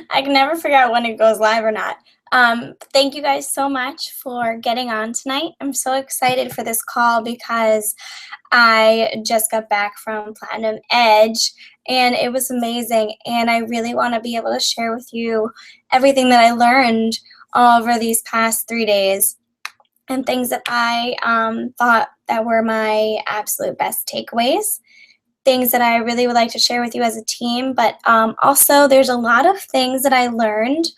I can never figure out when it goes live or not. Thank you guys so much for getting on tonight. I'm so excited for this call because I just got back from Platinum Edge and it was amazing. And I really want to be able to share with you everything that I learned over these past 3 days and things that I thought that were my absolute best takeaways. Things that I really would like to share with you as a team, but also there's a lot of things that I learned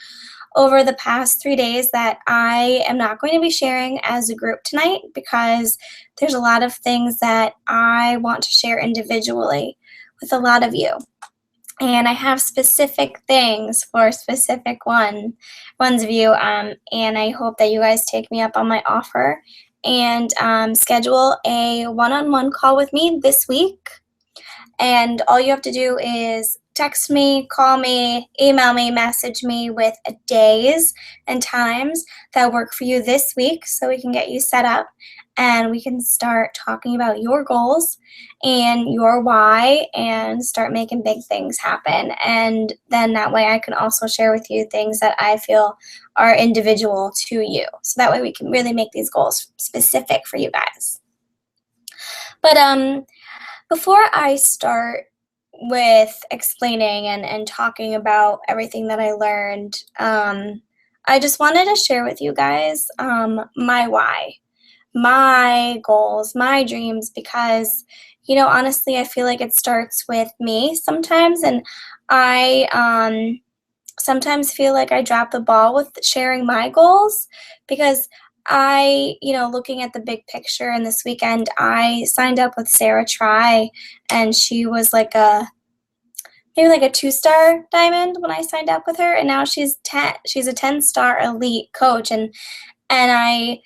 over the past 3 days that I am not going to be sharing as a group tonight because there's a lot of things that I want to share individually with a lot of you. And I have specific things for specific ones of you, and I hope that you guys take me up on my offer and schedule a one-on-one call with me this week. And all you have to do is text me, call me, email me, message me with days and times that work for you this week so we can get you set up and we can start talking about your goals and your why and start making big things happen. And then that way I can also share with you things that I feel are individual to you. So that way we can really make these goals specific for you guys. But before I start with explaining and talking about everything that I learned, I just wanted to share with you guys my why, my goals, my dreams, because, honestly, I feel like it starts with me sometimes, and I sometimes feel like I drop the ball with sharing my goals because looking at the big picture, and this weekend I signed up with Sarah Try, and she was maybe like a 2-star diamond when I signed up with her, and now she's a 10-star elite coach, and I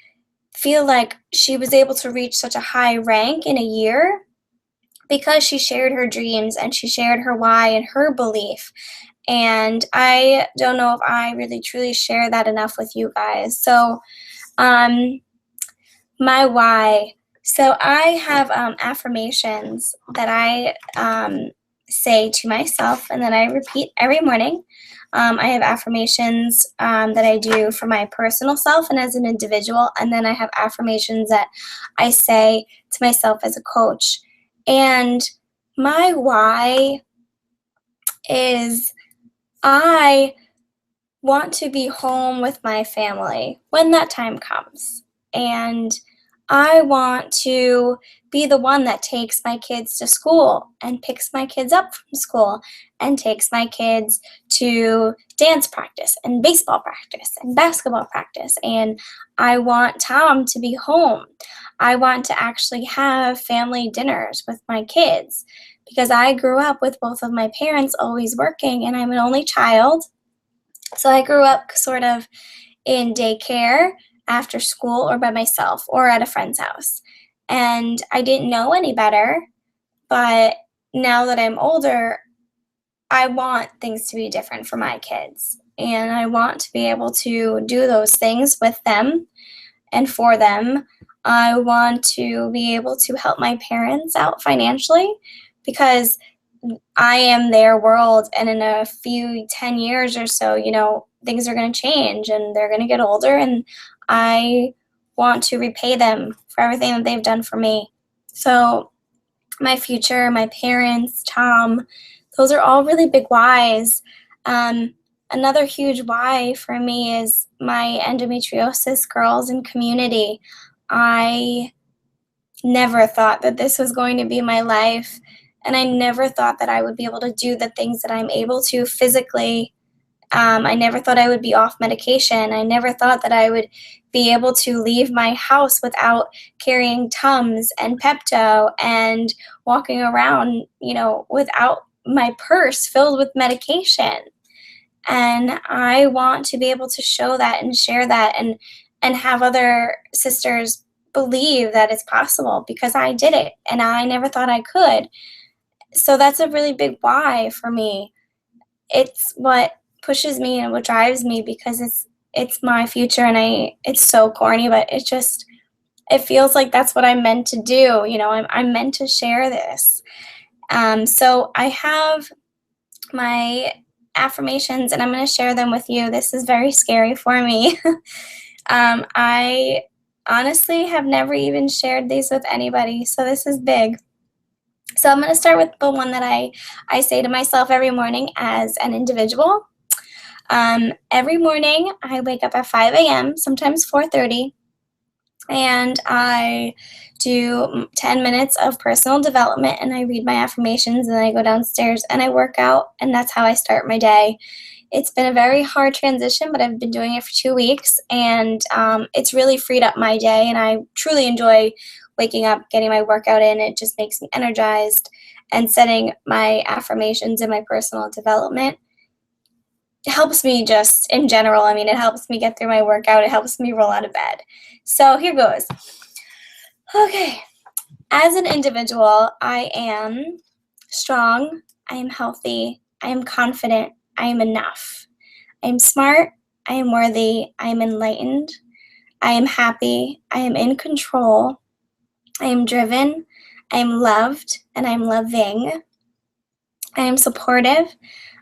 feel like she was able to reach such a high rank in a year because she shared her dreams and she shared her why and her belief. And I don't know if I really truly share that enough with you guys. So my why. So I have affirmations that I say to myself and that I repeat every morning. I have affirmations that I do for my personal self and as an individual, and then I have affirmations that I say to myself as a coach. And my why is I want to be home with my family when that time comes. And I want to be the one that takes my kids to school and picks my kids up from school and takes my kids to dance practice and baseball practice and basketball practice. And I want Tom to be home. I want to actually have family dinners with my kids because I grew up with both of my parents always working, and I'm an only child. So I grew up sort of in daycare, after school, or by myself, or at a friend's house. And I didn't know any better, but now that I'm older, I want things to be different for my kids. And I want to be able to do those things with them and for them. I want to be able to help my parents out financially because I am their world, and in a few 10 years or so, things are going to change and they're going to get older, and I want to repay them for everything that they've done for me. So my future, my parents, Tom, those are all really big whys. Another huge why for me is my endometriosis girls and community. I never thought that this was going to be my life, and I never thought that I would be able to do the things that I'm able to physically. I never thought I would be off medication. I never thought that I would be able to leave my house without carrying Tums and Pepto and walking around, without my purse filled with medication. And I want to be able to show that and share that and have other sisters believe that it's possible because I did it and I never thought I could. So that's a really big why for me. It's what pushes me and what drives me because it's my future, and it's so corny, but it feels like that's what I'm meant to do. I'm meant to share this. So I have my affirmations, and I'm going to share them with you. This is very scary for me. I honestly have never even shared these with anybody, so this is big. So I'm going to start with the one that I say to myself every morning as an individual. Every morning I wake up at 5 a.m., sometimes 4:30, and I do 10 minutes of personal development, and I read my affirmations, and then I go downstairs and I work out, and that's how I start my day. It's been a very hard transition, but I've been doing it for 2 weeks, and it's really freed up my day, and I truly enjoy waking up, getting my workout in. It just makes me energized, and setting my affirmations in my personal development helps me just in general. I mean, it helps me get through my workout. It helps me roll out of bed. So here goes. Okay. As an individual, I am strong. I am healthy. I am confident. I am enough. I am smart. I am worthy. I am enlightened. I am happy. I am in control. I am driven. I am loved, and I am loving. I am supportive.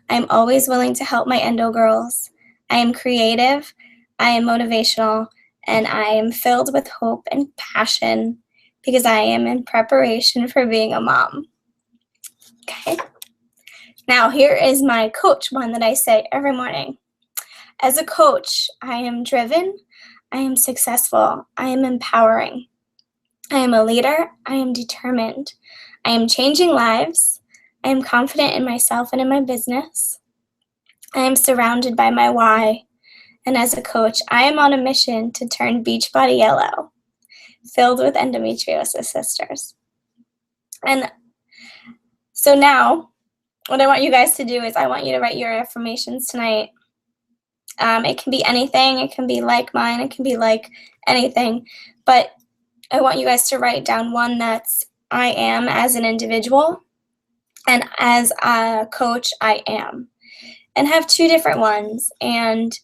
I am always willing to help my endo girls. I am creative. I am motivational, and I am filled with hope and passion because I am in preparation for being a mom. Okay. Now, here is my coach one that I say every morning. As a coach, I am driven. I am successful. I am empowering. I am a leader. I am determined. I am changing lives. I am confident in myself and in my business. I am surrounded by my why. And as a coach, I am on a mission to turn Beachbody yellow, filled with endometriosis sisters. And so now, what I want you guys to do is I want you to write your affirmations tonight. It can be anything. It can be like mine. It can be like anything. But I want you guys to write down one that's I am as an individual, and as a coach, I am. And have two different ones. And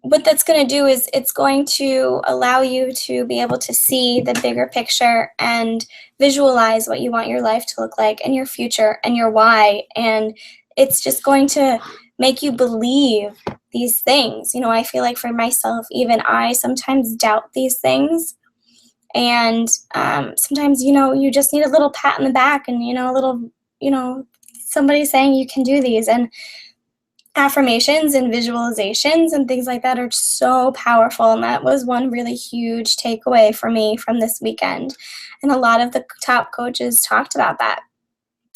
what that's going to do is it's going to allow you to be able to see the bigger picture and visualize what you want your life to look like and your future and your why. And it's just going to make you believe these things. You know, I feel like for myself, even I sometimes doubt these things. And sometimes, you know, you just need a little pat in the back and, you know, a little, you know, somebody saying you can do these. And affirmations and visualizations and things like that are so powerful, and that was one really huge takeaway for me from this weekend. And a lot of the top coaches talked about that.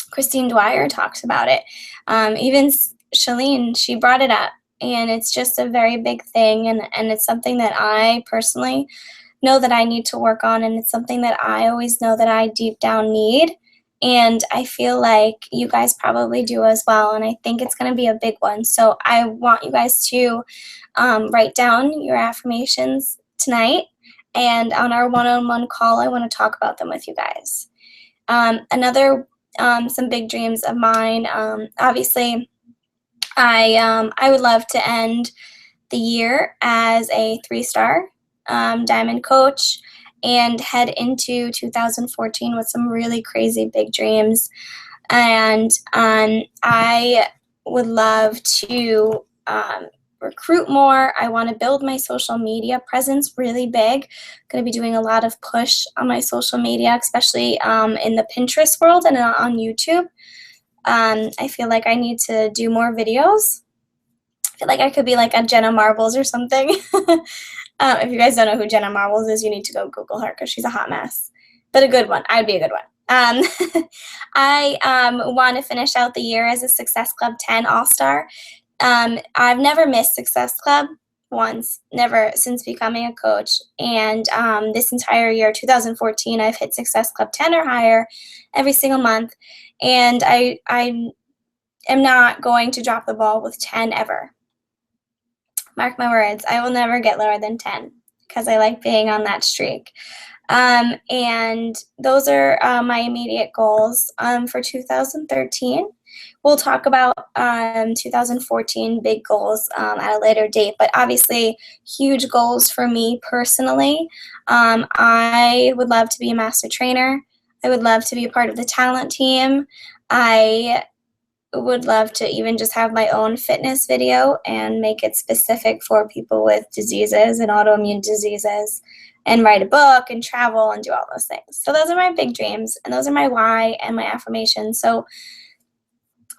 Christine Dwyer talks about it. Even Shalene, she brought it up, and it's just a very big thing, and it's something that I personally know that I need to work on, and it's something that I always know that I deep down need. And I feel like you guys probably do as well. And I think it's going to be a big one. So I want you guys to write down your affirmations tonight. And on our one-on-one call, I want to talk about them with you guys. Some big dreams of mine. Obviously, I would love to end the year as a 3-star diamond coach, and head into 2014 with some really crazy big dreams. And I would love to recruit more. I want to build my social media presence really big. I'm going to be doing a lot of push on my social media, especially in the Pinterest world and on YouTube. I feel like I need to do more videos. I feel like I could be like a Jenna Marbles or something. If you guys don't know who Jenna Marbles is, you need to go Google her because she's a hot mess. But a good one. I would be a good one. I want to finish out the year as a Success Club 10 All-Star. I've never missed Success Club once, never since becoming a coach. And this entire year, 2014, I've hit Success Club 10 or higher every single month. And I am not going to drop the ball with 10 ever. Mark my words, I will never get lower than 10 because I like being on that streak. And those are my immediate goals for 2013. We'll talk about 2014 big goals at a later date, but obviously huge goals for me personally. I would love to be a master trainer. I would love to be a part of the talent team. I would love to even just have my own fitness video and make it specific for people with diseases and autoimmune diseases, and write a book and travel and do all those things. So those are my big dreams, and those are my why and my affirmations. So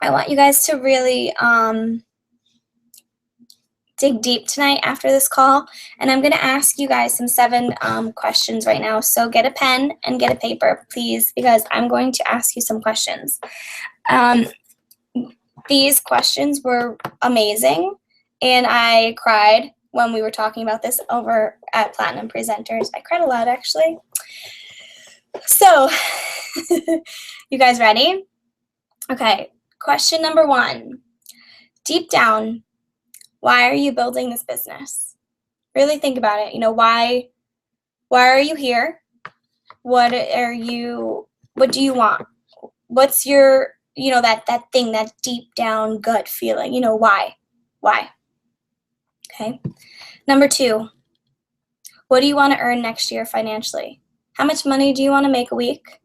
I want you guys to really dig deep tonight after this call, and I'm going to ask you guys some 7 questions right now. So get a pen and get a paper, please, because I'm going to ask you some questions. These questions were amazing, and I cried when we were talking about this over at Platinum Presenters. I cried a lot, actually. So, you guys ready? Okay, question number 1. Deep down, why are you building this business? Really think about it. Why are you here? What do you want? What's your, that thing, that deep down gut feeling? Why? Okay. Number 2, what do you want to earn next year financially? How much money do you want to make a week?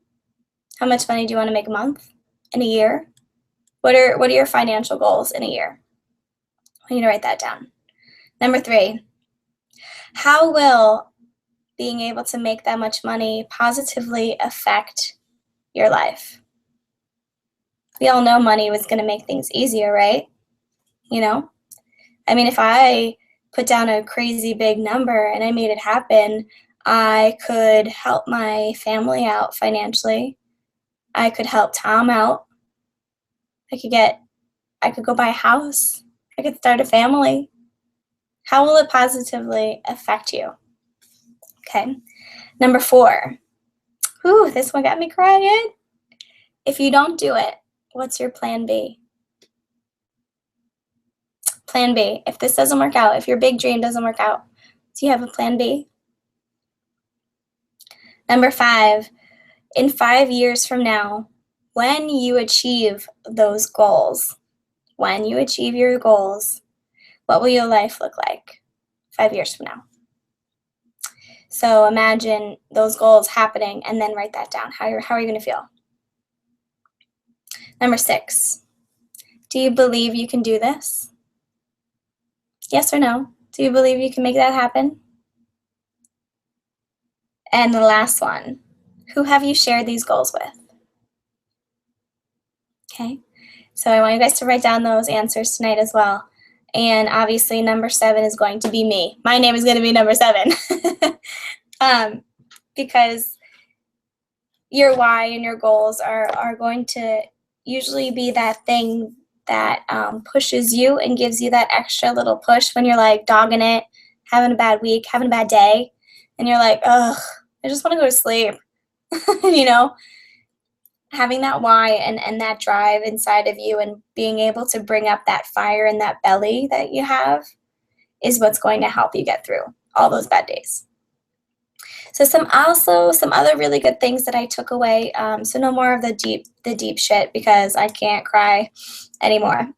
How much money do you want to make a month? In a year? What are your financial goals in a year? I need to write that down. Number 3, how will being able to make that much money positively affect your life? We all know money was going to make things easier, right? If I put down a crazy big number and I made it happen, I could help my family out financially. I could help Tom out. I could go buy a house. I could start a family. How will it positively affect you? Okay. Number 4. Whew, this one got me crying. If you don't do it, what's your plan B? Plan B. If this doesn't work out, if your big dream doesn't work out, do you have a plan B? Number 5, in 5 years from now, when you achieve those goals, when you achieve your goals, what will your life look like 5 years from now? So imagine those goals happening and then write that down. How are you going to feel? Number 6, do you believe you can do this? Yes or no? Do you believe you can make that happen? And the last one, who have you shared these goals with? Okay, so I want you guys to write down those answers tonight as well. And obviously number 7 is going to be me. My name is going to be number 7. Because your why and your goals are going to usually be that thing that pushes you and gives you that extra little push when you're like dogging it, having a bad week, having a bad day, and you're like, ugh, I just want to go to sleep. Having that why and that drive inside of you and being able to bring up that fire in that belly that you have is what's going to help you get through all those bad days. So some other really good things that I took away. So no more of the deep shit because I can't cry anymore.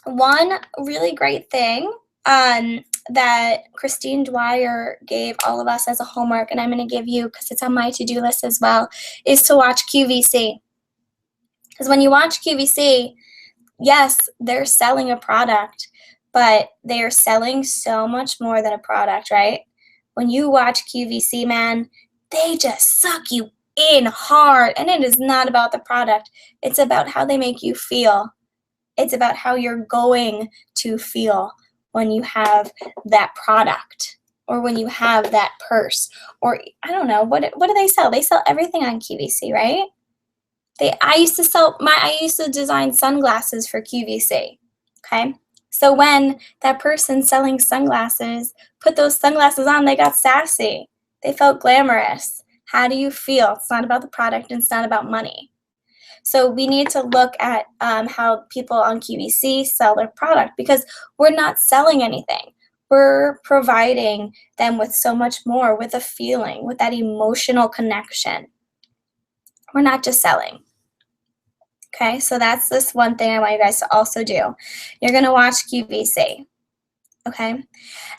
One really great thing that Christine Dwyer gave all of us as a homework, and I'm going to give you because it's on my to-do list as well, is to watch QVC. Because when you watch QVC, yes, they're selling a product, but they are selling so much more than a product, right? When you watch QVC, man, they just suck you in hard, and it is not about the product. It's about how they make you feel. It's about how you're going to feel when you have that product or when you have that purse or I don't know, what do they sell? They sell everything on QVC, right? I used to design sunglasses for QVC, okay? So when that person selling sunglasses put those sunglasses on, they got sassy. They felt glamorous. How do you feel? It's not about the product and it's not about money. So we need to look at how people on QVC sell their product because we're not selling anything. We're providing them with so much more, with a feeling, with that emotional connection. We're not just selling. Okay, so that's this one thing I want you guys to also do. You're going to watch QVC. Okay.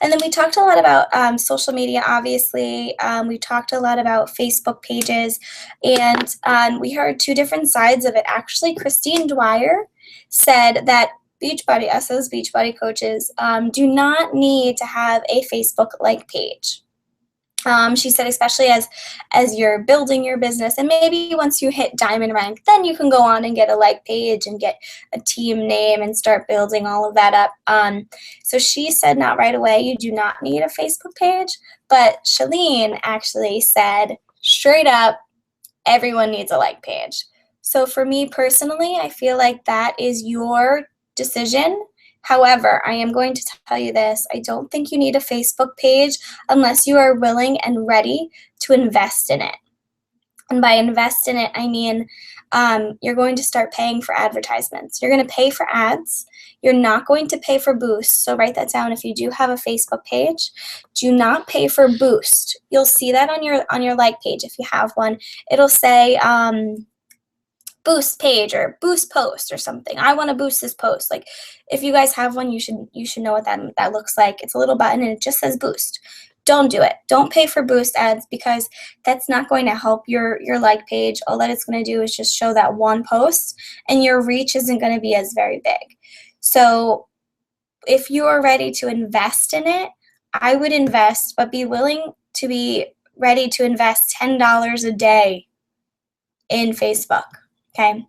And then we talked a lot about social media, obviously. We talked a lot about Facebook pages, and we heard two different sides of it. Actually, Christine Dwyer said that Beachbody, us as Beachbody coaches, do not need to have a Facebook like page. She said, especially as you're building your business, and maybe once you hit diamond rank, then you can go on and get a like page and get a team name and start building all of that up. So she said, not right away. You do not need a Facebook page. But Shalene actually said, straight up, everyone needs a like page. So for me personally, I feel like that is your decision. However, I am going to tell you this. I don't think you need a Facebook page unless you are willing and ready to invest in it. And by invest in it, I mean you're going to start paying for advertisements. You're going to pay for ads. You're not going to pay for boost. So write that down. If you do have a Facebook page, do not pay for boost. You'll see that on your like page if you have one. It'll say boost page or boost post or something. I want to boost this post. Like if you guys have one, you should know what that looks like. It's a little button and it just says boost. Don't do it. Don't pay for boost ads because that's not going to help your like page. All that it's going to do is just show that one post and your reach isn't going to be as very big. So if you are ready to invest in it, I would invest, but be willing to be ready to invest $10 a day in Facebook. Okay.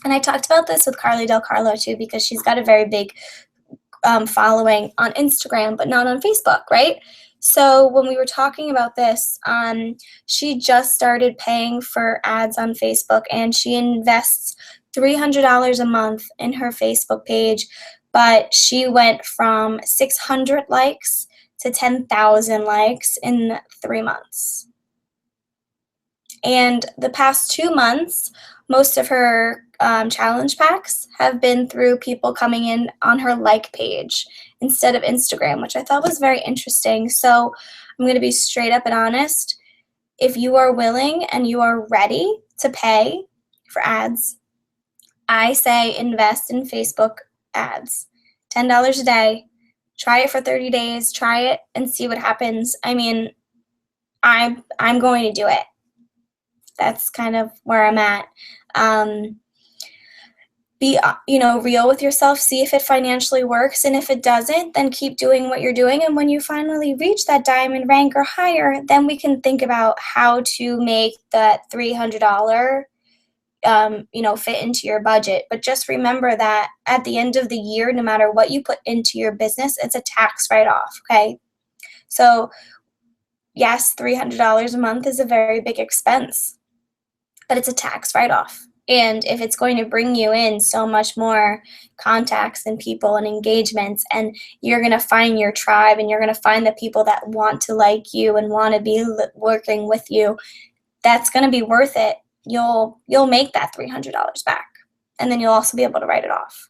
And I talked about this with Carly Del Carlo too, because she's got a very big following on Instagram, but not on Facebook, right? So when we were talking about this, she just started paying for ads on Facebook, and she invests $300 a month in her Facebook page, but she went from 600 likes to 10,000 likes in 3 months. And the past 2 months, most of her challenge packs have been through people coming in on her like page instead of Instagram, which I thought was very interesting. So I'm going to be straight up and honest. If you are willing and you are ready to pay for ads, I say invest in Facebook ads. $10 a day. Try it for 30 days. Try it and see what happens. I mean, I'm going to do it. That's kind of where I'm at. Be real with yourself. See if it financially works, and if it doesn't, then keep doing what you're doing. And when you finally reach that diamond rank or higher, then we can think about how to make that $300 fit into your budget. But just remember that at the end of the year, no matter what you put into your business, it's a tax write-off. Okay, so yes, $300 a month is a very big expense, but it's a tax write-off. And if it's going to bring you in so much more contacts and people and engagements, and you're going to find your tribe, and you're going to find the people that want to like you and want to be working with you, that's going to be worth it. You'll make that $300 back, and then you'll also be able to write it off.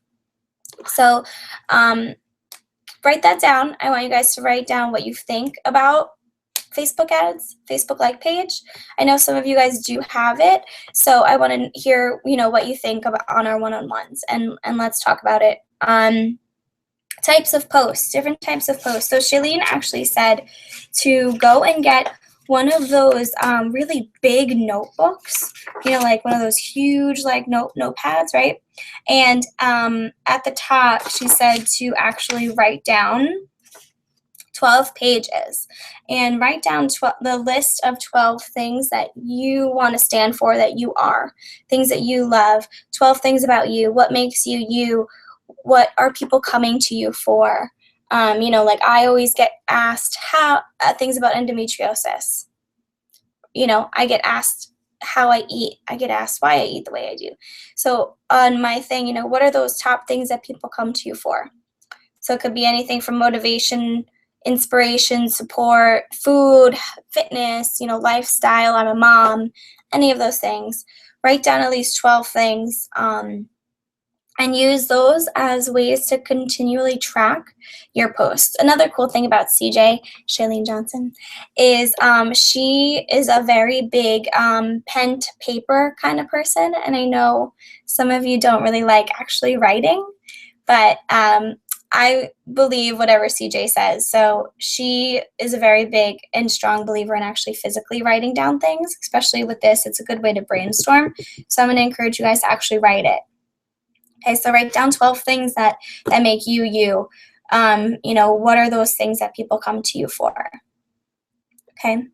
So write that down. I want you guys to write down what you think about Facebook ads, Facebook like page. I know some of you guys do have it, so I want to hear, what you think about on our one-on-ones, and let's talk about it. Types of posts, different types of posts. So Shailene actually said to go and get one of those really big notebooks, like one of those huge notepads, right? And at the top, she said to actually write down 12 pages and write down the list of 12 things that you want to stand for, that you are, things that you love, 12 things about you, what makes you you, what are people coming to you for. I always get asked things about endometriosis. I get asked how I eat. I get asked why I eat the way I do. So on my thing, what are those top things that people come to you for? So it could be anything from motivation, inspiration, support, food, fitness, lifestyle, I'm a mom, any of those things. Write down at least 12 things and use those as ways to continually track your posts. Another cool thing about CJ, Shailene Johnson, is she is a very big pen to paper kind of person, and I know some of you don't really like actually writing, but I believe whatever CJ says. So she is a very big and strong believer in actually physically writing down things, especially with this. It's a good way to brainstorm. So I'm going to encourage you guys to actually write it. Okay, so write down 12 things that make you you. What are those things that people come to you for? Okay,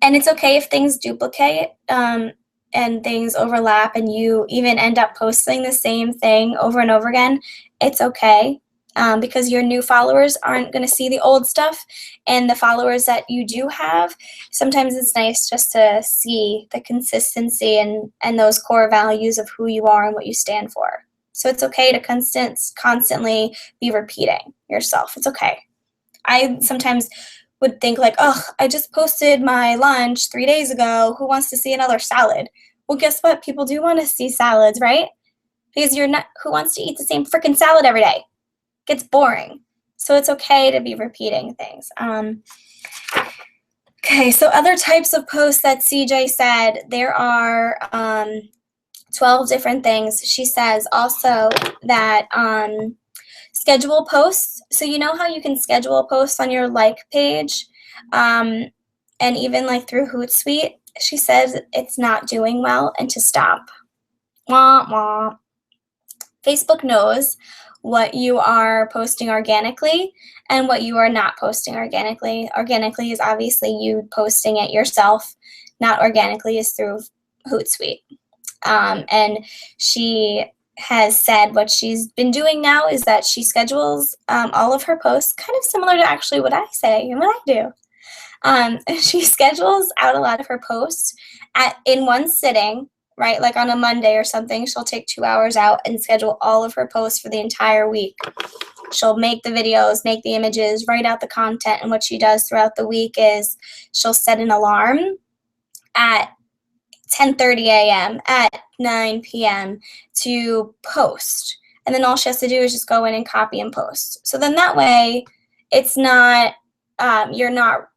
and it's okay if things duplicate and things overlap and you even end up posting the same thing over and over again. It's okay. Because your new followers aren't going to see the old stuff, and the followers that you do have, sometimes it's nice just to see the consistency and those core values of who you are and what you stand for. So it's okay to constantly be repeating yourself. It's okay. I sometimes would think like, oh, I just posted my lunch 3 days ago. Who wants to see another salad? Well, guess what? People do want to see salads, right? Because who wants to eat the same freaking salad every day? Gets boring. So it's okay to be repeating things. Okay, so other types of posts that CJ said, there are 12 different things. She says also that schedule posts. So you know how you can schedule posts on your like page and even like through Hootsuite? She says it's not doing well and to stop. Wah, wah. Facebook knows what you are posting organically and what you are not posting organically. Organically is obviously you posting it yourself. Not organically is through Hootsuite. And she has said what she's been doing now is that she schedules all of her posts, kind of similar to actually what I say and what I do. She schedules out a lot of her posts in one sitting, right? Like on a Monday or something, she'll take 2 hours out and schedule all of her posts for the entire week. She'll make the videos, make the images, write out the content, and what she does throughout the week is she'll set an alarm at 10:30 a.m., at 9 p.m. to post. And then all she has to do is just go in and copy and post. So then that way it's not you're not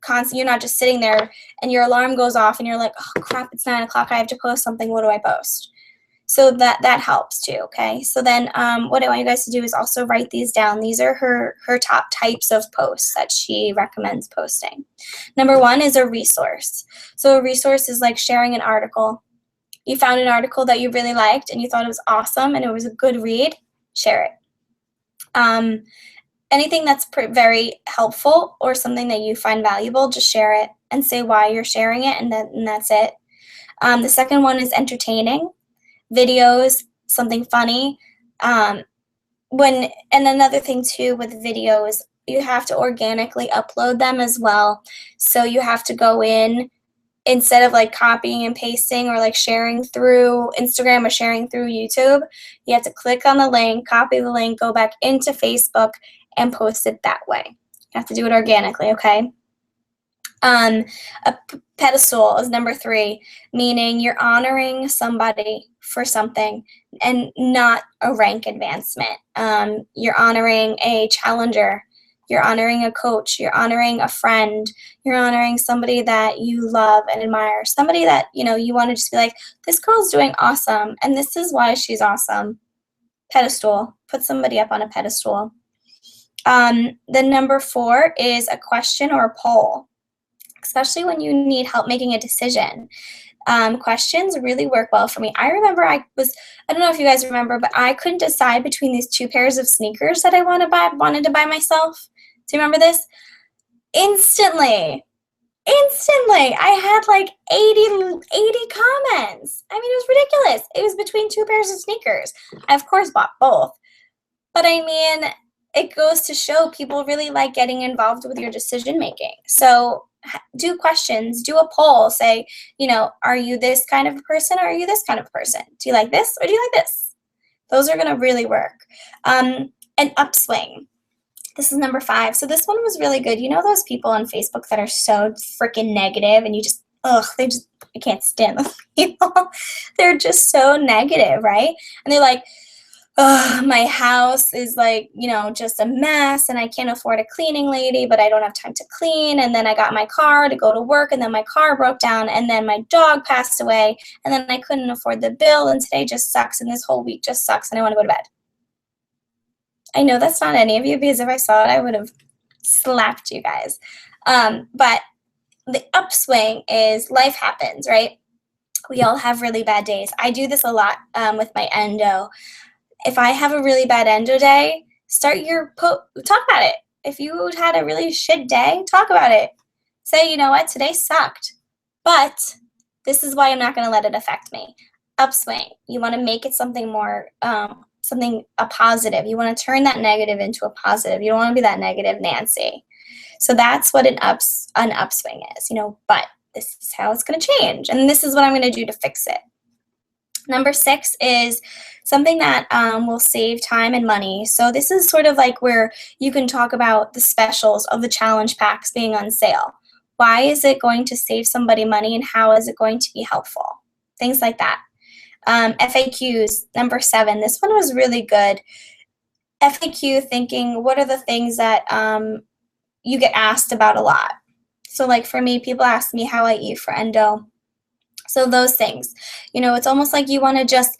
just sitting there and your alarm goes off and you're like, oh crap, it's 9 o'clock, I have to post something, what do I post? So that helps too. Okay, so then what I want you guys to do is also write these down. These are her top types of posts that she recommends posting. Number 1 is a resource. So a resource is like sharing an article. You found an article that you really liked and you thought it was awesome and it was a good read, share it. Anything that's very helpful or something that you find valuable, just share it and say why you're sharing it, and that's it. The second one is entertaining. Videos, something funny. And another thing too with videos, you have to organically upload them as well. So you have to go in, instead of like copying and pasting or like sharing through Instagram or sharing through YouTube, you have to click on the link, copy the link, go back into Facebook and post it that way. You have to do it organically, okay? A pedestal is number 3, meaning you're honoring somebody for something and not a rank advancement. You're honoring a challenger. You're honoring a coach. You're honoring a friend. You're honoring somebody that you love and admire. Somebody that, you want to just be like, this girl's doing awesome, and this is why she's awesome. Pedestal. Put somebody up on a pedestal. The number 4 is a question or a poll, especially when you need help making a decision. Questions really work well for me. I remember I don't know if you guys remember, but I couldn't decide between these 2 pairs of sneakers that I wanted to buy myself. Do you remember this? Instantly, I had like 80 comments. I mean, it was ridiculous. It was between 2 pairs of sneakers. I, of course, bought both. But I mean, it goes to show people really like getting involved with your decision making. So do questions, do a poll, say, are you this kind of a person or are you this kind of person? Do you like this or do you like this? Those are going to really work. An upswing. This is number 5. So this one was really good. You know those people on Facebook that are so freaking negative and you just, I can't stand those people. They're just so negative, right? And they're like, oh, my house is like, just a mess and I can't afford a cleaning lady, but I don't have time to clean. And then I got my car to go to work and then my car broke down and then my dog passed away and then I couldn't afford the bill and today just sucks and this whole week just sucks and I want to go to bed. I know that's not any of you, because if I saw it, I would have slapped you guys. But the upswing is life happens, right? We all have really bad days. I do this a lot with my endo. If I have a really bad endo day, talk about it. If you had a really shit day, talk about it. Say, you know what, today sucked, but this is why I'm not going to let it affect me. Upswing. You want to make it something more, a positive. You want to turn that negative into a positive. You don't want to be that negative Nancy. So that's what an upswing is, but this is how it's going to change, and this is what I'm going to do to fix it. Number 6 is something that will save time and money. So this is sort of like where you can talk about the specials of the challenge packs being on sale. Why is it going to save somebody money, and how is it going to be helpful? Things like that. FAQs, number 7. This one was really good. FAQ thinking, what are the things that you get asked about a lot? So like for me, people ask me how I eat for endo. So those things, it's almost like you want to just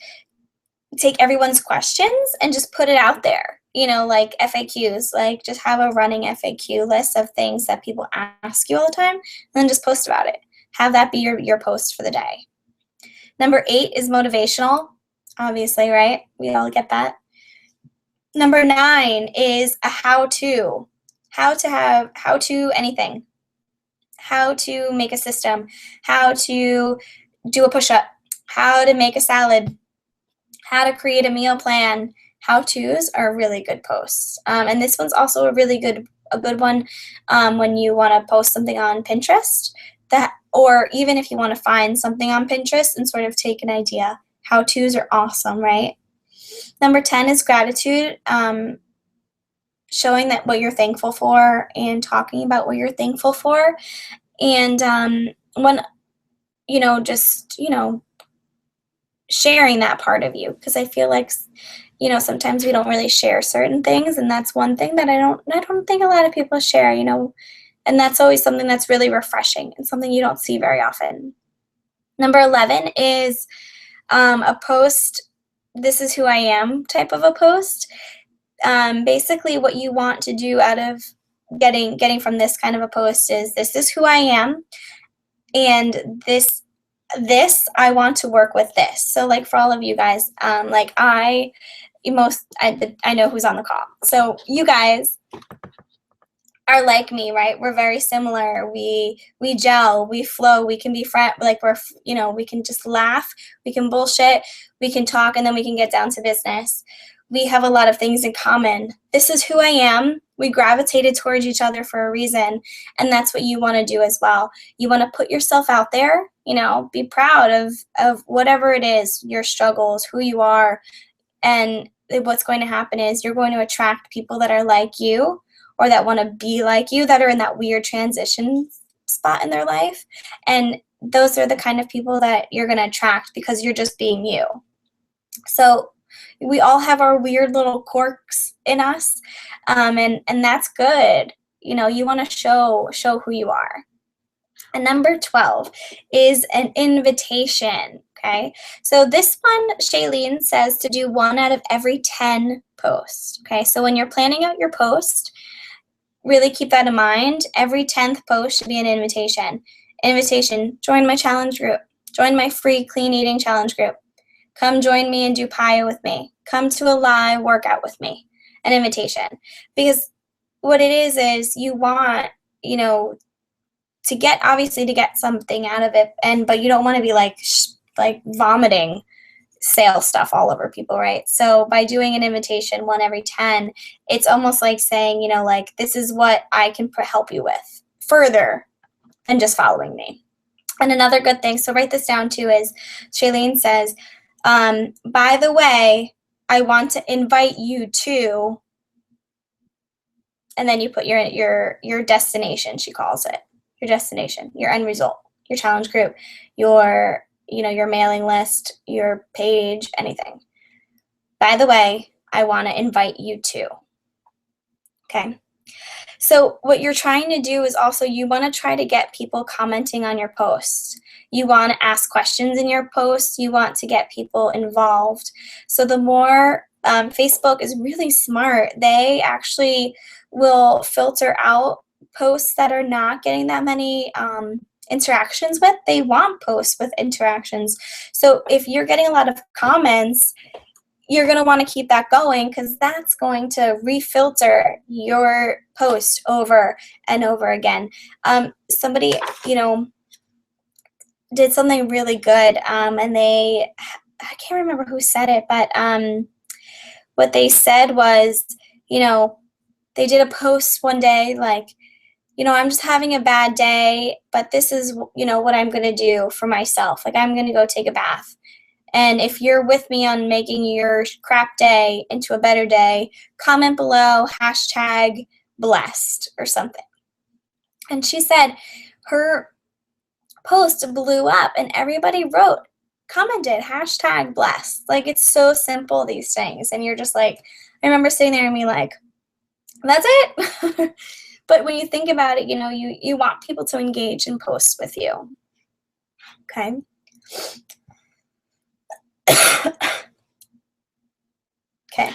take everyone's questions and just put it out there, like FAQs, like just have a running FAQ list of things that people ask you all the time, and then just post about it. Have that be your post for the day. Number 8 is motivational, obviously, right? We all get that. Number 9 is a how-to anything. How to make a system, how to do a push-up, how to make a salad, how to create a meal plan. How-tos are really good posts. And this one's also a good one when you want to post something on Pinterest, or even if you want to find something on Pinterest and sort of take an idea. How-tos are awesome, right? Number 10 is gratitude. Showing that what you're thankful for and talking about what you're thankful for. And when, sharing that part of you, because I feel like, sometimes we don't really share certain things, and that's one thing that I don't think a lot of people share, and that's always something that's really refreshing and something you don't see very often. Number 11 is a post, this is who I am type of a post. Basically what you want to do out of getting from this kind of a post is, this is who I am, and this I want to work with this. So like for all of you guys, I know who's on the call. So you guys are like me, right? We're very similar. We gel, we flow, we can be friends, we can just laugh, we can bullshit, we can talk, and then we can get down to business. We have a lot of things in common. This is who I am. We gravitated towards each other for a reason, and that's what you want to do as well. You want to put yourself out there, be proud of whatever it is, your struggles, who you are, and what's going to happen is you're going to attract people that are like you, or that want to be like you, that are in that weird transition spot in their life, and those are the kind of people that you're going to attract because you're just being you. So we all have our weird little quirks in us, and that's good. You want to show who you are. And number 12 is an invitation, okay? So this one, Shailene says to do 1 out of every 10 posts, okay? So when you're planning out your post, really keep that in mind. Every 10th post should be an invitation. Invitation, join my challenge group. Join my free clean eating challenge group. Come join me and do PIA with me. Come to a live workout with me. An invitation. Because what it is you want, to get something out of it, but you don't want to be like vomiting sales stuff all over people, right? So by doing an invitation 1 every 10, it's almost like saying, this is what I can help you with further than just following me. And another good thing, so write this down too, is Shailene says, by the way, I want to invite you to, and then you put your destination, she calls it, your destination, your end result, your challenge group, your mailing list, your page, anything. By the way, I want to invite you to. Okay. So what you're trying to do is also you want to try to get people commenting on your posts. You want to ask questions in your posts. You want to get people involved. So the more Facebook is really smart. They actually will filter out posts that are not getting that many interactions with. They want posts with interactions. So if you're getting a lot of comments, you're going to want to keep that going, because that's going to refilter your post over and over again. Somebody, did something really good, and I can't remember who said it, but what they said was, they did a post one day like, I'm just having a bad day, but this is, what I'm going to do for myself. Like, I'm going to go take a bath. And if you're with me on making your crap day into a better day, comment below, #blessed or something. And she said her post blew up and everybody commented #blessed. Like, it's so simple, these things. And you're just like, I remember sitting there and being like, that's it. But when you think about it, you want people to engage in posts with you. Okay. Okay.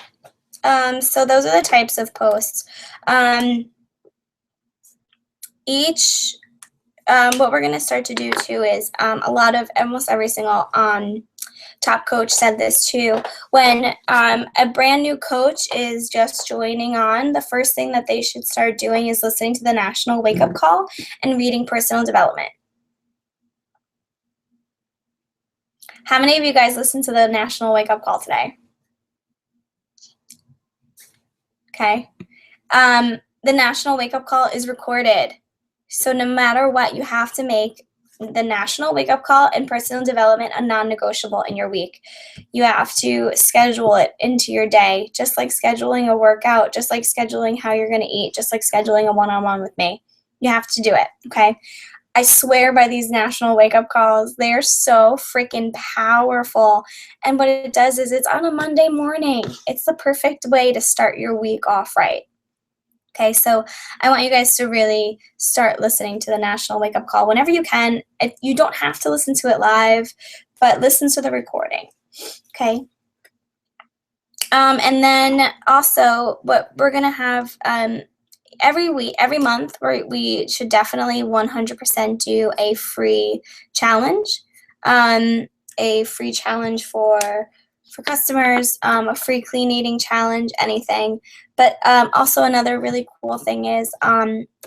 So those are the types of posts. What we're going to start to do too is almost every single top coach said this too. When a brand new coach is just joining on, the first thing that they should start doing is listening to the National Wake Up Call and reading personal development. How many of you guys listened to the National Wake Up Call today? Okay. The National Wake Up Call is recorded. So no matter what, you have to make the National Wake Up Call and personal development a non-negotiable in your week. You have to schedule it into your day, just like scheduling a workout, just like scheduling how you're going to eat, just like scheduling a one-on-one with me. You have to do it, okay? I swear by these National Wake Up Calls. They are so freaking powerful. And what it does is it's on a Monday morning. It's the perfect way to start your week off right. Okay, so I want you guys to really start listening to the National Wake Up Call whenever you can. You don't have to listen to it live, but listen to the recording. Okay. And then also what we're going to have every month, we should definitely 100% do a free challenge. A free challenge for customers, a free clean eating challenge, anything. But also another really cool thing is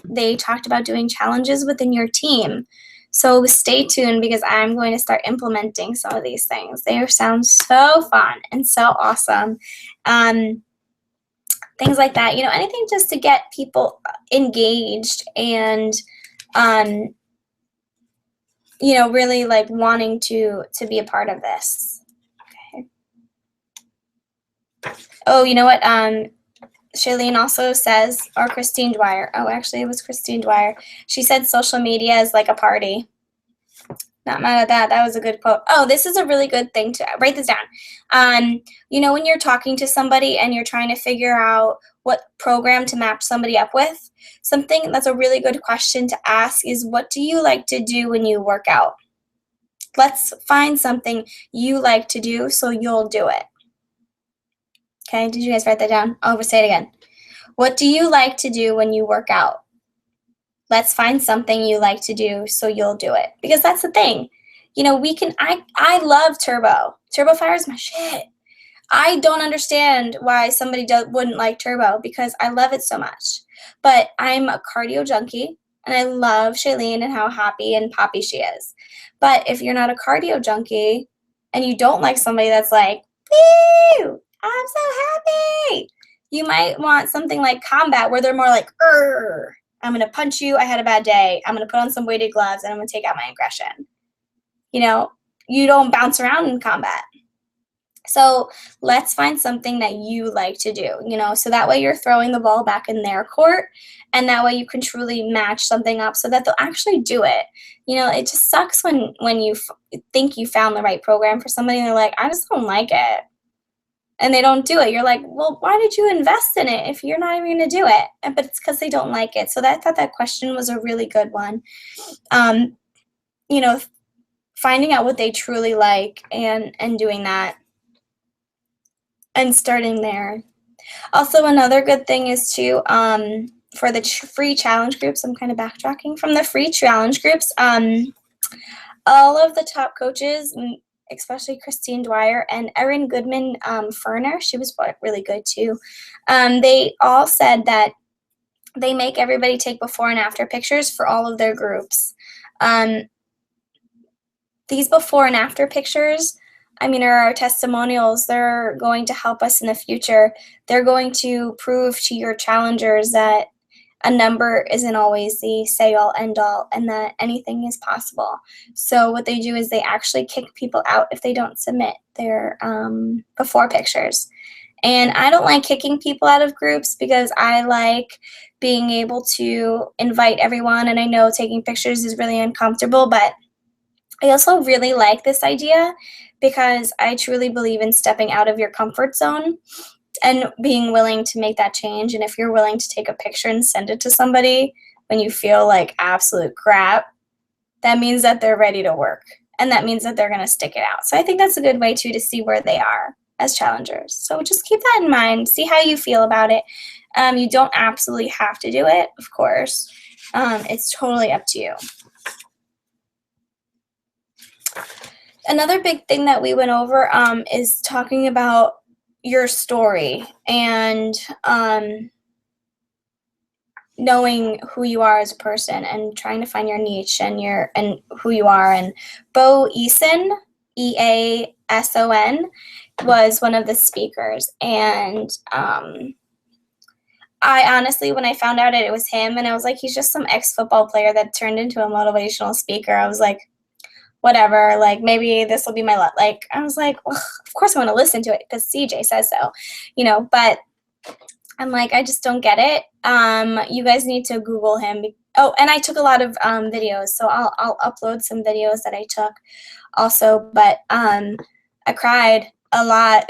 they talked about doing challenges within your team. So stay tuned, because I'm going to start implementing some of these things. They sound so fun and so awesome. Things like that, anything just to get people engaged and, really like wanting to be a part of this. Okay. Oh, you know what? Shailene also says, or Christine Dwyer. Oh, actually, it was Christine Dwyer. She said social media is like a party. Not mad at that. That was a good quote. Oh, this is a really good thing to write this down. When you're talking to somebody and you're trying to figure out what program to match somebody up with, something that's a really good question to ask is, what do you like to do when you work out? Let's find something you like to do so you'll do it. Okay, did you guys write that down? I'll say it again. What do you like to do when you work out? Let's find something you like to do so you'll do it. Because that's the thing. I love Turbo. Turbo Fire is my shit. I don't understand why somebody wouldn't like Turbo, because I love it so much. But I'm a cardio junkie, and I love Shailene and how happy and poppy she is. But if you're not a cardio junkie and you don't like somebody that's like, woo, I'm so happy, you might want something like Combat, where they're more like, I'm going to punch you, I had a bad day, I'm going to put on some weighted gloves, and I'm going to take out my aggression. You don't bounce around in Combat. So let's find something that you like to do, so that way you're throwing the ball back in their court, and that way you can truly match something up so that they'll actually do it. It just sucks when you think you found the right program for somebody and they're like, I just don't like it. And they don't do it. You're like, well, why did you invest in it if you're not even going to do it? But it's because they don't like it. So I thought that question was a really good one. Finding out what they truly like and doing that. and starting there. Also, another good thing is to for the free challenge groups, I'm kind of backtracking from the free challenge groups. All of the top coaches, especially Christine Dwyer and Erin Goodman Ferner, she was really good too. They all said that they make everybody take before and after pictures for all of their groups. These before and after pictures, I mean, are our testimonials. They're going to help us in the future. They're going to prove to your challengers that a number isn't always the say-all, end-all, and that anything is possible. So what they do is they actually kick people out if they don't submit their before pictures. And I don't like kicking people out of groups because I like being able to invite everyone, and I know taking pictures is really uncomfortable, but I also really like this idea because I truly believe in stepping out of your comfort zone and being willing to make that change. And if you're willing to take a picture and send it to somebody when you feel like absolute crap, that means that they're ready to work. And that means that they're going to stick it out. So I think that's a good way, too, to see where they are as challengers. So just keep that in mind. See how you feel about it. You don't absolutely have to do it, of course. It's totally up to you. Another big thing that we went over is talking about your story and knowing who you are as a person and trying to find your niche and who you are. And Bo Eason, Eason, was one of the speakers. And I honestly, when I found out it was him, and I was like, he's just some ex-football player that turned into a motivational speaker. I was like, whatever, like maybe this will be my luck. Like, I was like, well, of course I want to listen to it because CJ says so, but I'm like, I just don't get it. You guys need to Google him. Oh, and I took a lot of videos, so I'll upload some videos that I took also, but I cried a lot.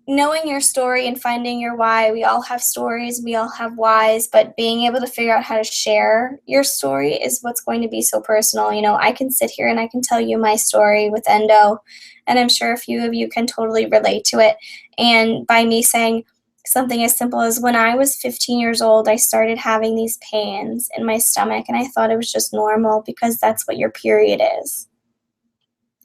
Knowing your story and finding your why. We all have stories, we all have whys, but being able to figure out how to share your story is what's going to be so personal. I can sit here and I can tell you my story with endo, and I'm sure a few of you can totally relate to it. And by me saying something as simple as, when I was 15 years old, I started having these pains in my stomach, and I thought it was just normal because that's what your period is.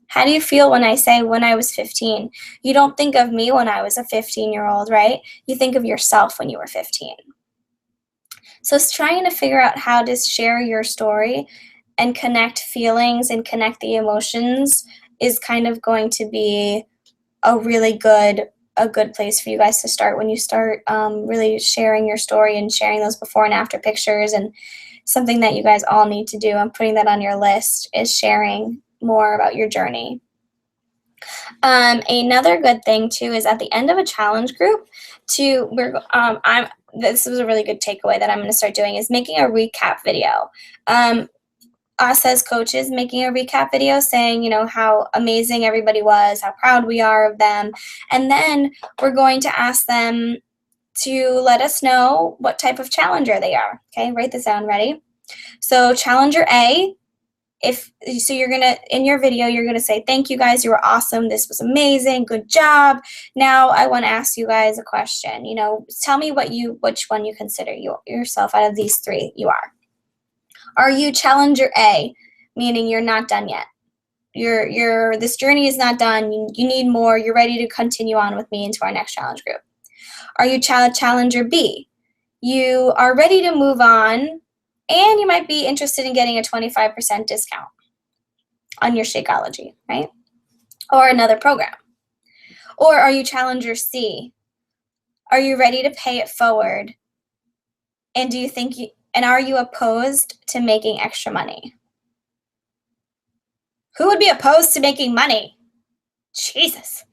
How do you feel when I say when I was 15? You don't think of me when I was a 15-year-old, right? You think of yourself when you were 15. So it's trying to figure out how to share your story and connect feelings and connect the emotions is kind of going to be a good place for you guys to start when you start really sharing your story and sharing those before and after pictures. And something that you guys all need to do, I'm putting that on your list, is sharing more about your journey. Another good thing too is at the end of a challenge group, this was a really good takeaway that I'm going to start doing, is making a recap video. Us as coaches making a recap video saying, how amazing everybody was, how proud we are of them, and then we're going to ask them to let us know what type of challenger they are. Okay, write this down. Ready? So Challenger A. In your video, you're gonna say, thank you guys, you were awesome, this was amazing, good job. Now I want to ask you guys a question. Tell me which one you consider yourself out of these three you are. Are you Challenger A, meaning you're not done yet? This journey is not done, you need more, you're ready to continue on with me into our next challenge group. Are you Challenger B? You are ready to move on, and you might be interested in getting a 25% discount on your Shakeology, right? Or another program. Or are you Challenger C? Are you ready to pay it forward? And are you opposed to making extra money? Who would be opposed to making money? Jesus.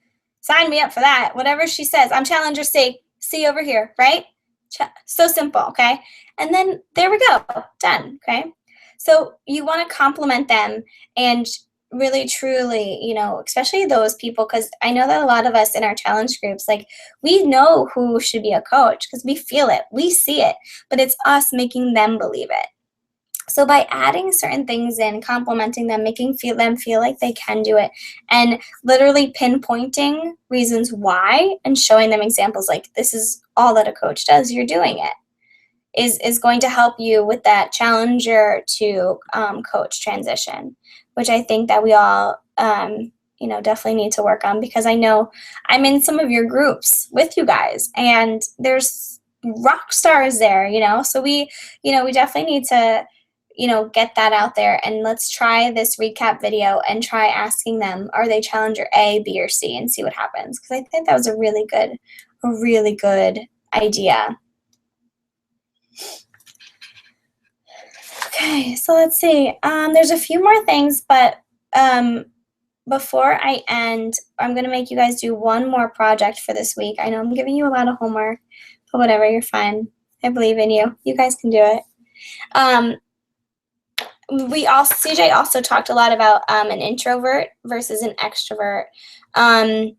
Sign me up for that. Whatever she says. I'm Challenger C. C over here, right? So simple, okay? And then there we go, done, okay? So you want to compliment them and really, truly, especially those people, because I know that a lot of us in our challenge groups, we know who should be a coach because we feel it, we see it, but it's us making them believe it. So by adding certain things in, complimenting them, making them feel like they can do it, and literally pinpointing reasons why and showing them examples like this is all that a coach does, you're doing it, is going to help you with that challenger to coach transition, which I think that we all definitely need to work on, because I know I'm in some of your groups with you guys and there's rock stars there, so we definitely need to get that out there. And let's try this recap video and try asking them, are they challenger A, B, or C, and see what happens, because I think that was a really good idea. Okay, so let's see. There's a few more things, but before I end, I'm going to make you guys do one more project for this week. I know I'm giving you a lot of homework, but whatever, you're fine. I believe in you. You guys can do it. CJ also talked a lot about an introvert versus an extrovert. And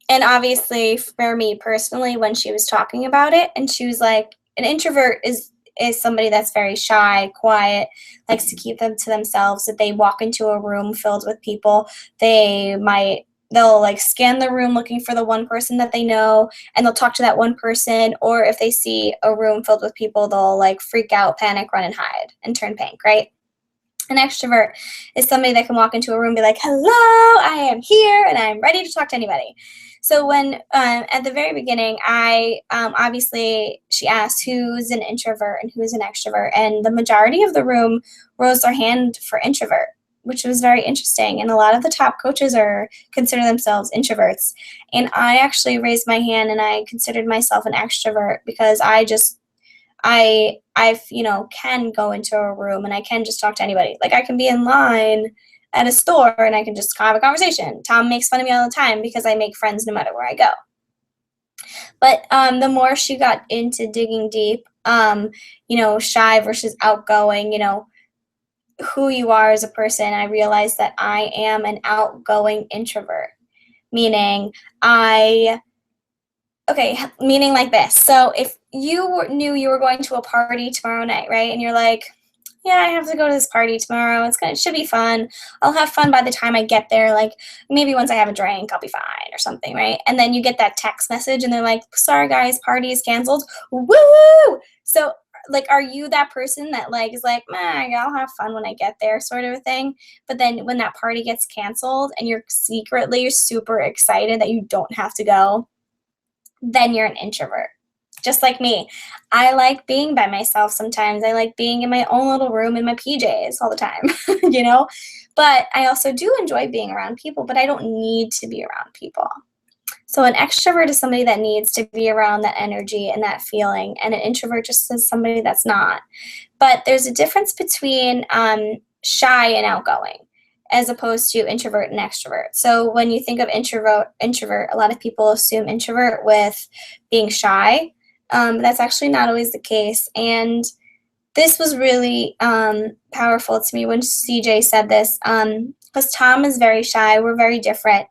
obviously, for me personally, when she was talking about it, and she was like, an introvert is somebody that's very shy, quiet, likes to keep them to themselves. If they walk into a room filled with people, they'll like scan the room looking for the one person that they know, and they'll talk to that one person. Or if they see a room filled with people, they'll like freak out, panic, run and hide, and turn pink, right? An extrovert is somebody that can walk into a room and be like, hello, I am here and I'm ready to talk to anybody. So when at the very beginning, obviously she asked who's an introvert and who's an extrovert, and the majority of the room rose their hand for introvert, which was very interesting. And a lot of the top coaches consider themselves introverts. And I actually raised my hand and I considered myself an extrovert, because I can go into a room and I can just talk to anybody. Like, I can be in line at a store and I can just have a conversation. Tom makes fun of me all the time because I make friends no matter where I go. But the more she got into digging deep, shy versus outgoing, who you are as a person, I realized that I am an outgoing introvert, meaning meaning like this. So if you knew you were going to a party tomorrow night, right? And you're like, yeah, I have to go to this party tomorrow. It should be fun. I'll have fun by the time I get there. Like, maybe once I have a drink, I'll be fine or something, right? And then you get that text message and they're like, sorry guys, party is canceled. Woo! So like, are you that person that like is like, I'll have fun when I get there, sort of a thing? But then when that party gets canceled and you're secretly super excited that you don't have to go, then you're an introvert. Just like me. I like being by myself sometimes. I like being in my own little room in my PJs all the time, But I also do enjoy being around people, but I don't need to be around people. So an extrovert is somebody that needs to be around that energy and that feeling, and an introvert just is somebody that's not. But there's a difference between shy and outgoing, as opposed to introvert and extrovert. So when you think of introvert, a lot of people assume introvert with being shy. That's actually not always the case. And this was really powerful to me when CJ said this, because Tom is very shy. We're very different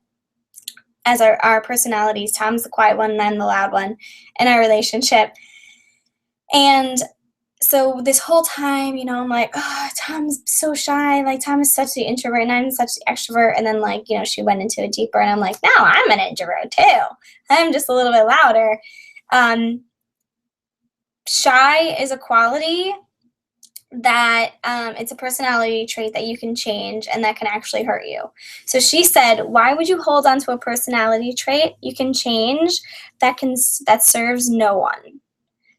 as our personalities. Tom's the quiet one and I'm the loud one in our relationship. And so this whole time, I'm like, oh, Tom's so shy. Like, Tom is such the introvert and I'm such the extrovert. And then, like, she went into it deeper and I'm like, no, I'm an introvert too. I'm just a little bit louder. Shy is a quality that it's a personality trait that you can change and that can actually hurt you. So she said, why would you hold on to a personality trait you can change that serves no one?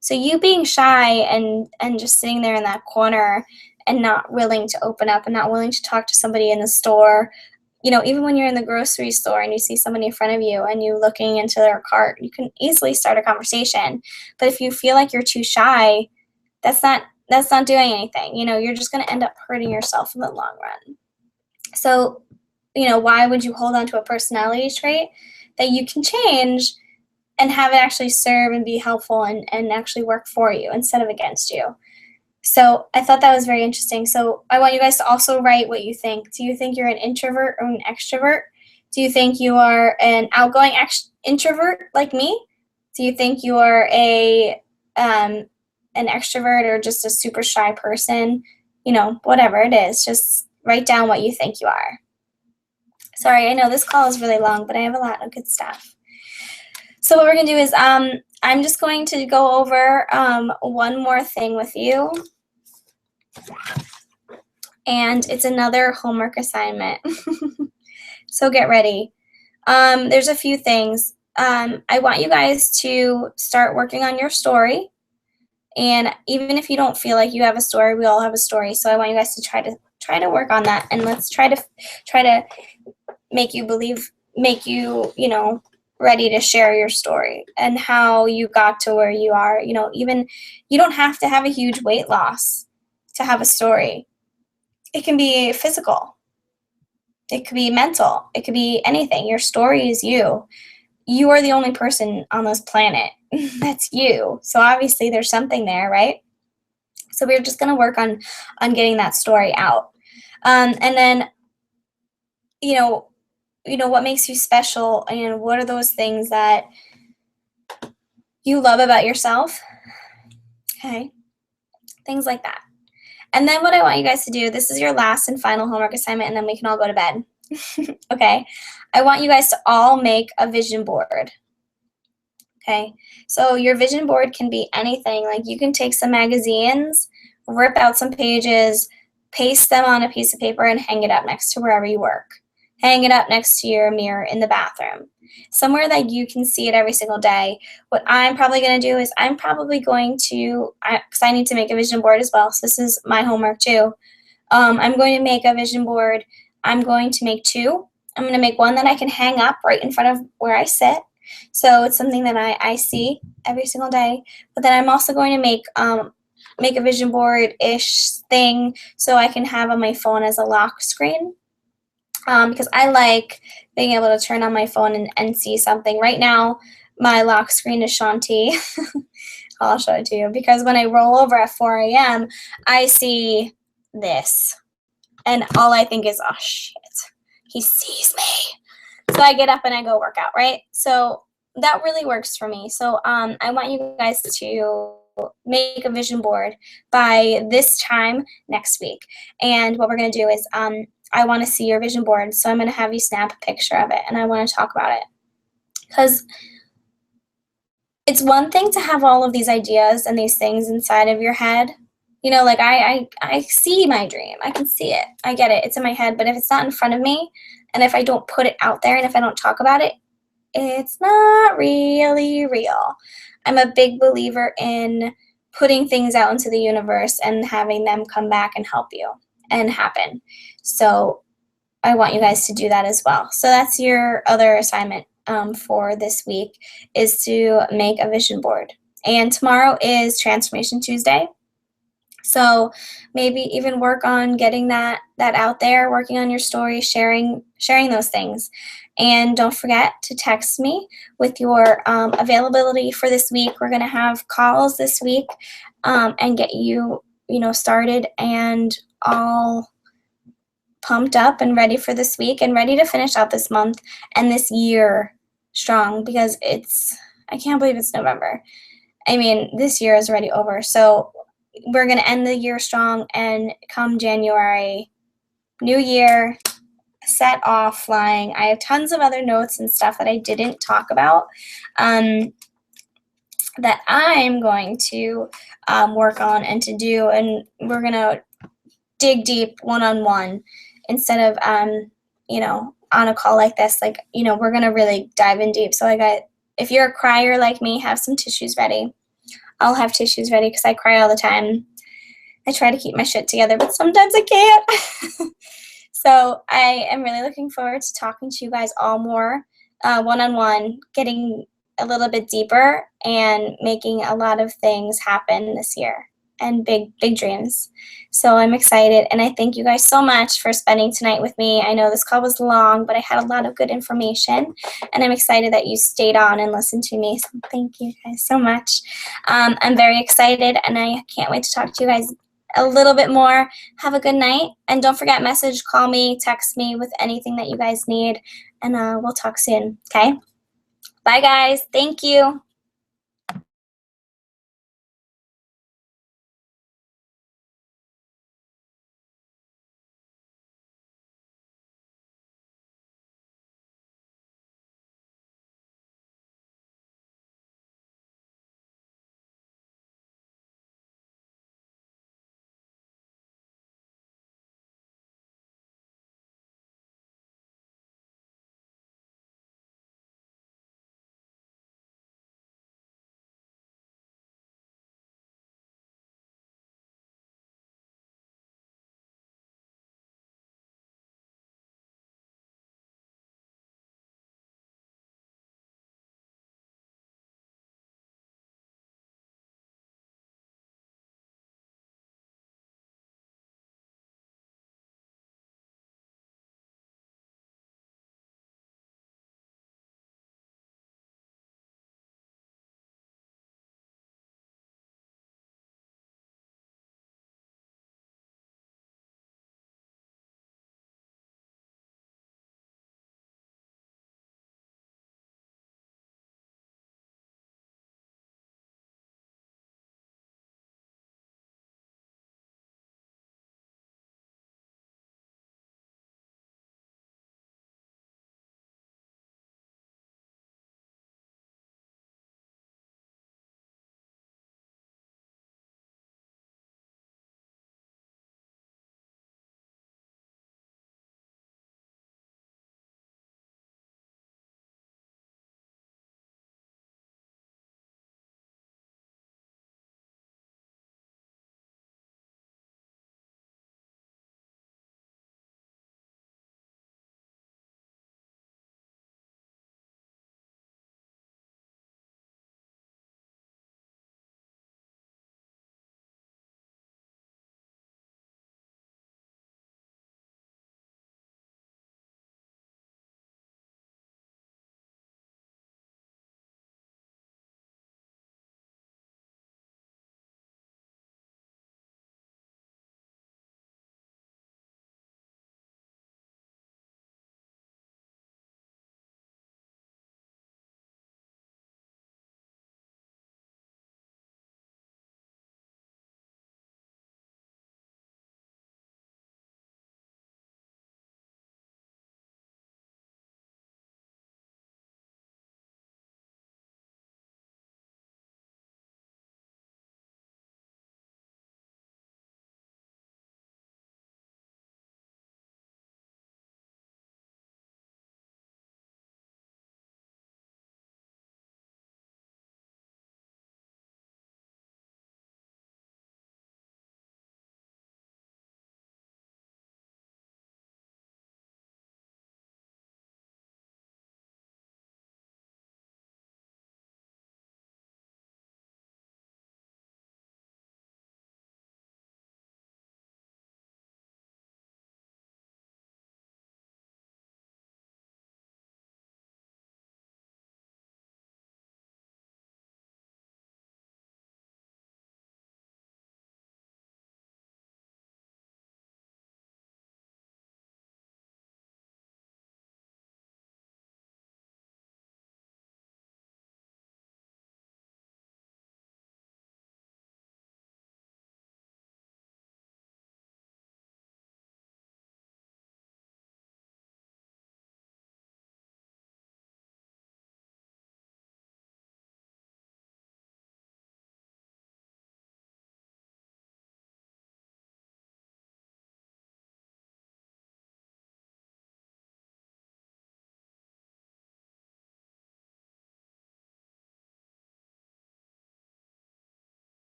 So you being shy and just sitting there in that corner and not willing to open up and not willing to talk to somebody in the store, even when you're in the grocery store and you see somebody in front of you and you're looking into their cart, you can easily start a conversation. But if you feel like you're too shy, that's not doing anything. You're just going to end up hurting yourself in the long run. So, why would you hold on to a personality trait that you can change and have it actually serve and be helpful and actually work for you instead of against you? So I thought that was very interesting. So I want you guys to also write what you think. Do you think you're an introvert or an extrovert? Do you think you are an outgoing introvert like me? Do you think you are an extrovert or just a super shy person? whatever it is, just write down what you think you are. Sorry, I know this call is really long, but I have a lot of good stuff. So what we're going to do is I'm just going to go over one more thing with you. And it's another homework assignment. So get ready. There's a few things. I want you guys to start working on your story. And even if you don't feel like you have a story, we all have a story. So I want you guys to try to work on that, and let's try to make you believe, ready to share your story and how you got to where you are. Even you don't have to have a huge weight loss to have a story. It can be physical. It could be mental. It could be anything. Your story is you. You are the only person on this planet. That's you. So obviously there's something there, right? So we're just going to work on getting that story out. And then, what makes you special, and what are those things that you love about yourself? Okay. Things like that. And then what I want you guys to do, this is your last and final homework assignment, and then we can all go to bed. Okay? I want you guys to all make a vision board. Okay? So your vision board can be anything. Like, you can take some magazines, rip out some pages, paste them on a piece of paper, and hang it up next to wherever you work. Hang it up next to your mirror in the bathroom. Somewhere that you can see it every single day. What I'm probably going to do is I'm probably going to, because I need to make a vision board as well, so this is my homework too. I'm going to make a vision board. I'm going to make two. I'm going to make one that I can hang up right in front of where I sit. So it's something that I see every single day. But then I'm also going to make a vision board-ish thing so I can have on my phone as a lock screen. Because I like being able to turn on my phone and see something. Right now, my lock screen is Shanti. I'll show it to you. Because when I roll over at 4 a.m., I see this. And all I think is, oh, shit, he sees me. So I get up and I go work out, right? So that really works for me. So I want you guys to make a vision board by this time next week. And what we're going to do is I want to see your vision board. So I'm going to have you snap a picture of it, and I want to talk about it. Because it's one thing to have all of these ideas and these things inside of your head. Like I see my dream. I can see it. I get it. It's in my head. But if it's not in front of me, and if I don't put it out there, and if I don't talk about it, it's not really real. I'm a big believer in putting things out into the universe and having them come back and help you and happen. So I want you guys to do that as well. So that's your other assignment for this week, is to make a vision board. And tomorrow is Transformation Tuesday. So maybe even work on getting that out there, working on your story, sharing those things. And don't forget to text me with your availability for this week. We're going to have calls this week and get you, started and all pumped up and ready for this week and ready to finish out this month and this year strong, because I can't believe it's November. I mean, this year is already over. So we're going to end the year strong, and come January, new year, set off flying. I have tons of other notes and stuff that I didn't talk about that I'm going to work on and to do, and we're going to dig deep one-on-one instead of, on a call like this. We're going to really dive in deep. So if you're a crier like me, have some tissues ready. I'll have tissues ready because I cry all the time. I try to keep my shit together, but sometimes I can't. So I am really looking forward to talking to you guys all more one-on-one, getting a little bit deeper and making a lot of things happen this year, and big dreams. So I'm excited, and I thank you guys so much for spending tonight with me. I know this call was long, but I had a lot of good information, and I'm excited that you stayed on and listened to me. So thank you guys so much. I'm very excited, and I can't wait to talk to you guys a little bit more. Have a good night, and don't forget, call me, text me with anything that you guys need, and we'll talk soon. Okay? Bye, guys. Thank you.